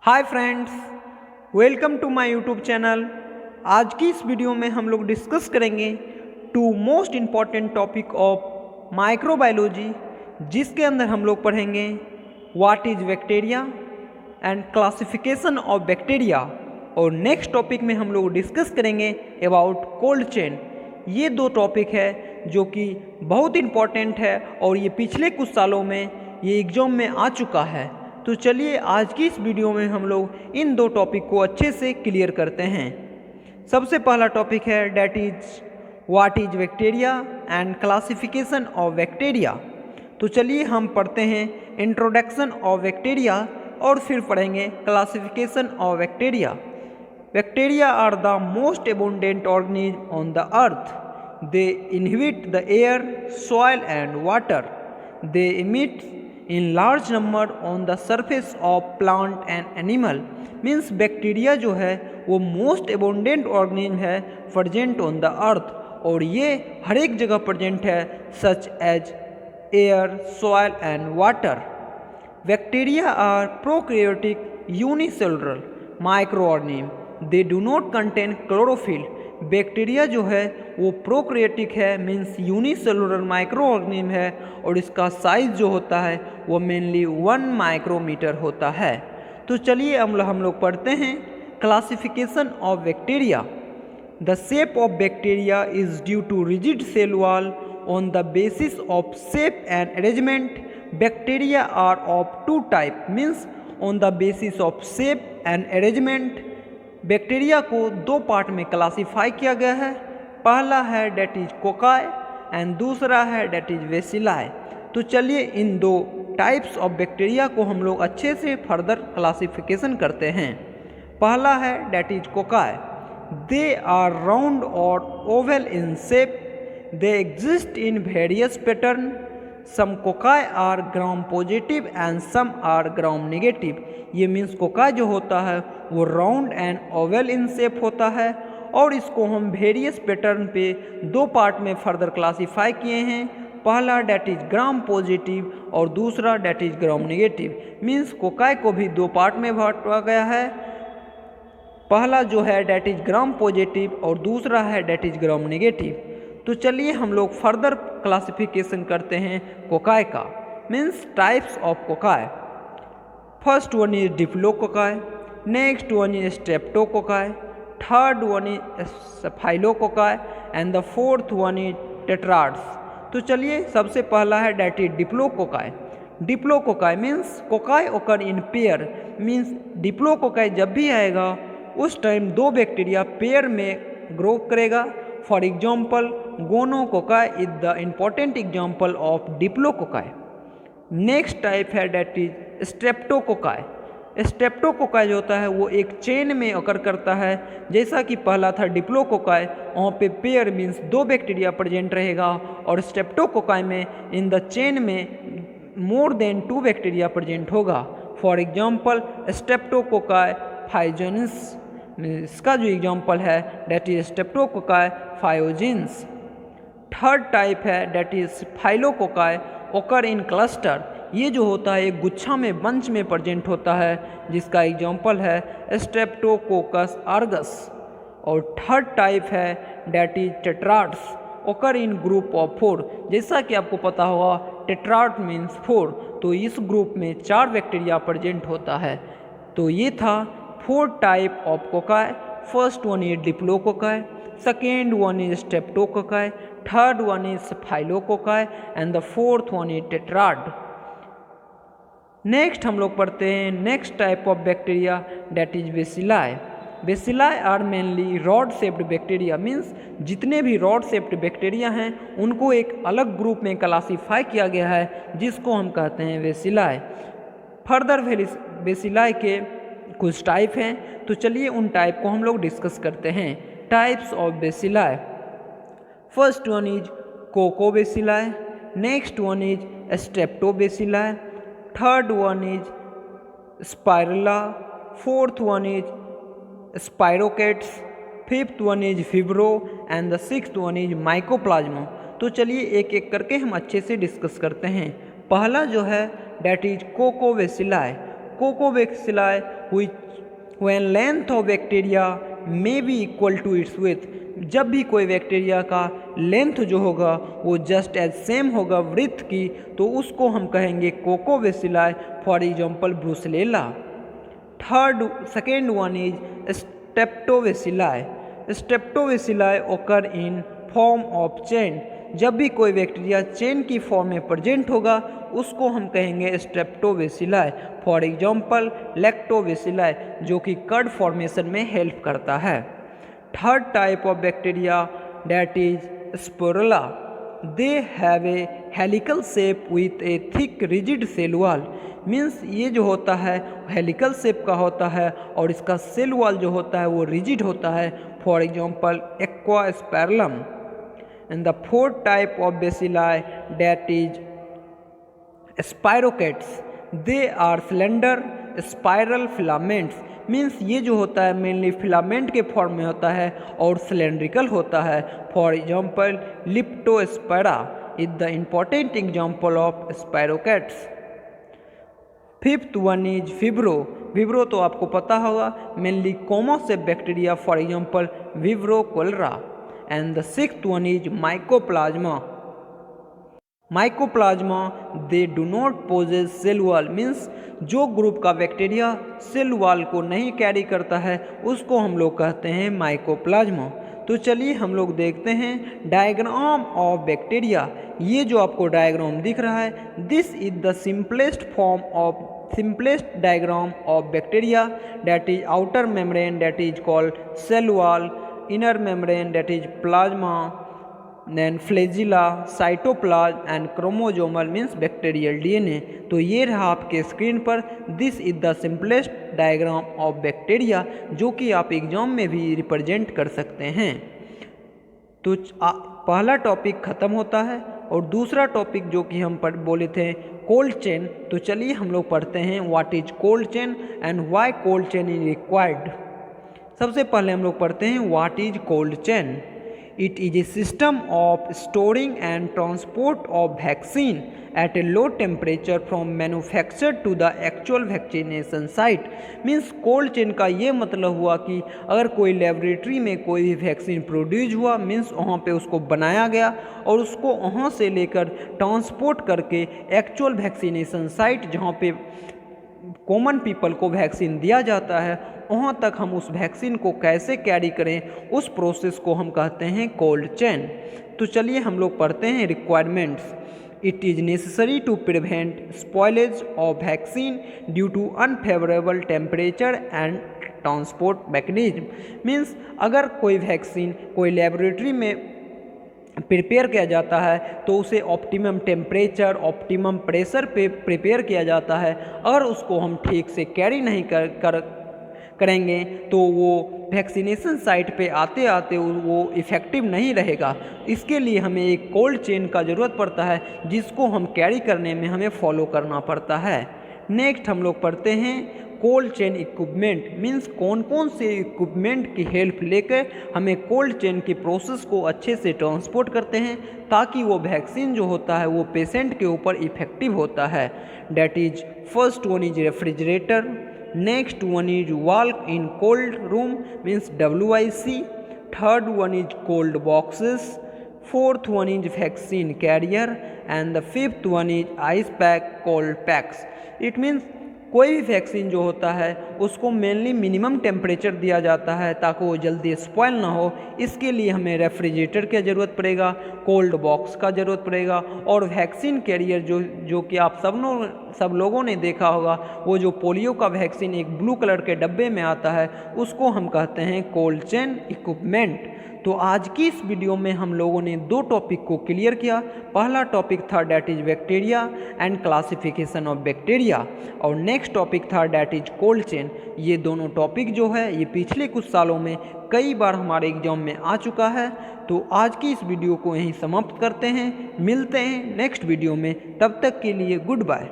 Hi friends, welcome to my YouTube channel. आज की इस वीडियो में हम लोग डिस्कस करेंगे two most important topic of microbiology, जिसके अंदर हम लोग पढ़ेंगे what is bacteria and classification of bacteria. और नेक्स्ट टॉपिक में हम लोग डिस्कस करेंगे अबाउट कोल्ड चेन। ये दो टॉपिक है जो कि बहुत इम्पॉर्टेंट है और ये पिछले कुछ सालों में ये एग्ज़ाम में आ चुका है। तो चलिए आज की इस वीडियो में हम लोग इन दो टॉपिक को अच्छे से क्लियर करते हैं। सबसे पहला टॉपिक है that is what is bacteria and classification of bacteria. तो चलिए हम पढ़ते हैं इंट्रोडक्शन ऑफ बैक्टीरिया और फिर पढ़ेंगे classification of bacteria. Bacteria are the most abundant organism on the earth. They inhabit the air, soil and water. They emit in large number on the surface of plant and animal. Means bacteria जो है वो most abundant organism है present on the earth, और ये हर एक जगह present है such as air, soil and water. Bacteria are prokaryotic unicellular microorganism. They do not contain chlorophyll. Bacteria जो है वो प्रोकैरियोटिक है, मीन्स यूनिसेलुलर माइक्रो ऑर्गेनिज्म है, और इसका साइज जो होता है वो मेनली 1 माइक्रोमीटर होता है। तो चलिए हम लोग पढ़ते हैं classification of bacteria. The shape of bacteria is due to rigid cell wall on the basis of shape and arrangement. Bacteria are of two type, means on the basis of shape and arrangement. Bacteria को दो part में classify किया गया है। पहला है that is cocci and दूसरा है डेट इज बेसिलाई। तो चलिए इन दो टाइप्स ऑफ बैक्टीरिया को हम लोग अच्छे से फर्दर क्लासिफिकेशन करते हैं। पहला है that is cocci. They are round और oval in shape. They exist in various pattern. Some cocci are gram positive and some are gram negative. ये मीन्स कोकाई जो होता है वो round and oval in shape होता है, और इसको हम वेरियस पैटर्न पे दो पार्ट में फर्दर क्लासीफाई किए हैं। पहला डेट इज ग्राम पॉजिटिव और दूसरा that is gram negative. Means cocci को भी दो पार्ट में बांटा गया है। पहला जो है डेट इज ग्राम पॉजिटिव और दूसरा है डेट इज ग्राम नेगेटिव। तो चलिए हम लोग फर्दर क्लासिफिकेशन करते हैं कोकाई का, means types of cocci. First one is diplococci, next one is streptococci, third one is staphylococci and the fourth one is tetrads. तो चलिए सबसे पहला है that is diplococci. Diplococci means cocci occur in pair. Means diplococci जब भी आएगा उस time दो बैक्टीरिया पेयर में ग्रो करेगा। For example gonococci is the important example of diplococci. Next type है डेट इज स्ट्रेप्टोकोकाई। स्ट्रेप्टोकोकाई जो होता है वो एक चेन में अकर करता है, जैसा कि पहला था डिप्लोकोकाई, वहाँ पे पेयर मीन्स दो बैक्टीरिया प्रेजेंट रहेगा, और स्ट्रेप्टोकोकाई में इन द चेन में मोर देन 2 बैक्टीरिया प्रेजेंट होगा। फॉर एग्जाम्पल स्ट्रेप्टोकोकाई फाइजोनिस, इसका जो एग्जाम्पल है that is streptococci pyogenes. Third type है that is staphylococci occur in cluster. ये जो होता है एक गुच्छा में बंच में प्रेजेंट होता है, जिसका एग्जाम्पल है स्ट्रेप्टोकोकस आर्गस। और थर्ड टाइप है डेट इज टेट्राड्स ओकर इन ग्रुप ऑफ 4। जैसा कि आपको पता होगा टेट्राड मीन्स 4, तो इस ग्रुप में 4 बैक्टीरिया प्रेजेंट होता है। तो ये था 4 type of cocci. First one is diplococci, second one is streptococci, third one is staphylococci and the fourth one is tetrad. Next हम लोग पढ़ते हैं next type of bacteria that is bacilli. Bacilli are mainly rod shaped bacteria. Means जितने भी rod shaped bacteria हैं उनको एक अलग ग्रुप में क्लासीफाई किया गया है, जिसको हम कहते हैं बेसिलाई। फर्दर बेसिलाई के कुछ टाइप हैं, तो चलिए उन टाइप को हम लोग डिस्कस करते हैं। Types of bacilli. First one is coccobacilli, next one is streptobacilli, third one is spirilla, fourth one is spirochaetes, fifth one is vibrio and the sixth one is mycoplasma. तो चलिए एक एक करके हम अच्छे से डिस्कस करते हैं। पहला जो है that is coccobacilli. Coccobacilli when length of bacteria may be equal to its width. जब भी कोई बैक्टीरिया का लेंथ जो होगा वो जस्ट एज सेम होगा विड्थ की, तो उसको हम कहेंगे coccobacilli, for example brucella. Second one is streptobacilli. Streptobacilli occur in form of chain. जब भी कोई बैक्टीरिया चेन की फॉर्म में प्रेजेंट होगा उसको हम कहेंगे स्ट्रेप्टोबैक्सिलाई, फॉर एग्जांपल लैक्टोबैक्सिलाई, जो कि कर्ड फॉर्मेशन में हेल्प करता है। Third type of bacteria that is spirilla. They have a helical shape with a thick rigid cell wall. Means ये जो होता है हेलिकल शेप का होता है और इसका सेल वॉल जो होता है वो रिजिड होता है, for example aquaspirillum. And the fourth type of bacilli that is spirochetes. They are slender spiral filaments. Means ये जो होता है मेनली फिलामेंट के फॉर्म में होता है और सिलेंड्रिकल होता है, for example leptospira is the important example of spirochaetes. Fifth one is vibrio. Vibrio तो आपको पता होगा, mainly comma shape bacteria, for example vibrio cholera. And the sixth one is mycoplasma. Mycoplasma they do not possess cell wall, means जो group का bacteria cell wall को नहीं carry करता है उसको हम लोग कहते हैं माइकोप्लाज्मा। तो चलिए हम लोग देखते हैं डायग्राम ऑफ बैक्टीरिया। ये जो आपको डायग्राम दिख रहा है, this is the simplest diagram of bacteria, that is outer membrane that is called cell wall, inner membrane that is plasma, then flagella, cytoplasm and chromosomal means bacterial DNA। तो ये रहा आपके स्क्रीन पर, this is the simplest diagram of bacteria, जो कि आप exam में भी रिप्रेजेंट कर सकते हैं। तो पहला टॉपिक ख़त्म होता है और दूसरा टॉपिक जो कि हम बोले थे कोल्ड चेन। तो चलिए हम लोग पढ़ते हैं what is cold chain and why cold chain is required. सबसे पहले हम लोग पढ़ते हैं what is cold chain. It is a system of storing and transport of vaccine at a low temperature from manufacture to the actual vaccination site. Means cold chain का ये मतलब हुआ कि अगर कोई लेबोरेटरी में कोई भी वैक्सीन प्रोड्यूस हुआ, मीन्स वहाँ पे उसको बनाया गया और उसको वहाँ से लेकर ट्रांसपोर्ट करके एक्चुअल वैक्सीनेशन साइट जहाँ पे कॉमन पीपल को वैक्सीन दिया जाता है, वहाँ तक हम उस वैक्सीन को कैसे कैरी करें, उस प्रोसेस को हम कहते हैं कोल्ड चेन। तो चलिए हम लोग पढ़ते हैं requirements. It is necessary to prevent spoilage of vaccine due to unfavourable temperature and transport mechanism. Means अगर कोई वैक्सीन कोई लेबोरेटरी में प्रिपेयर किया जाता है तो उसे ऑप्टिमम टेम्परेचर, ऑप्टिमम प्रेशर पे प्रिपेयर किया जाता है। अगर उसको हम ठीक से कैरी नहीं करेंगे तो वो वैक्सीनेशन साइट पे आते आते वो इफ़ेक्टिव नहीं रहेगा। इसके लिए हमें एक कोल्ड चेन का ज़रूरत पड़ता है जिसको हम कैरी करने में हमें फॉलो करना पड़ता है। नेक्स्ट हम लोग पढ़ते हैं कोल्ड चेन इक्विपमेंट। मीन्स कौन कौन से इक्विपमेंट की हेल्प लेकर हमें कोल्ड चेन की प्रोसेस को अच्छे से ट्रांसपोर्ट करते हैं ताकि वो वैक्सीन जो होता है वो पेशेंट के ऊपर इफ़ेक्टिव होता है। That is first one is refrigerator, next one is walk in cold room means WIC, third one is cold boxes, fourth one is vaccine carrier and the fifth one is ice pack cold PACS. It means कोई भी vaccine जो होता है उसको mainly minimum temperature दिया जाता है ताकि वो जल्दी स्पॉइल ना हो। इसके लिए हमें रेफ्रिजरेटर की ज़रूरत पड़ेगा, कोल्ड बॉक्स का ज़रूरत पड़ेगा और वैक्सीन कैरियर जो कि आप सब लोगों ने देखा होगा, वो जो पोलियो का वैक्सीन एक ब्लू कलर के डब्बे में आता है उसको हम कहते हैं कोल्ड चेन इक्विपमेंट। तो आज की इस वीडियो में हम लोगों ने दो टॉपिक को क्लियर किया। पहला टॉपिक था that is bacteria and classification of bacteria और नेक्स्ट टॉपिक था डैट इज कोल्ड चेन। ये दोनों टॉपिक जो है ये पिछले कुछ सालों में कई बार हमारे एग्जाम में आ चुका है। तो आज की इस वीडियो को यहीं समाप्त करते हैं, मिलते हैं नेक्स्ट वीडियो में, तब तक के लिए गुड बाय।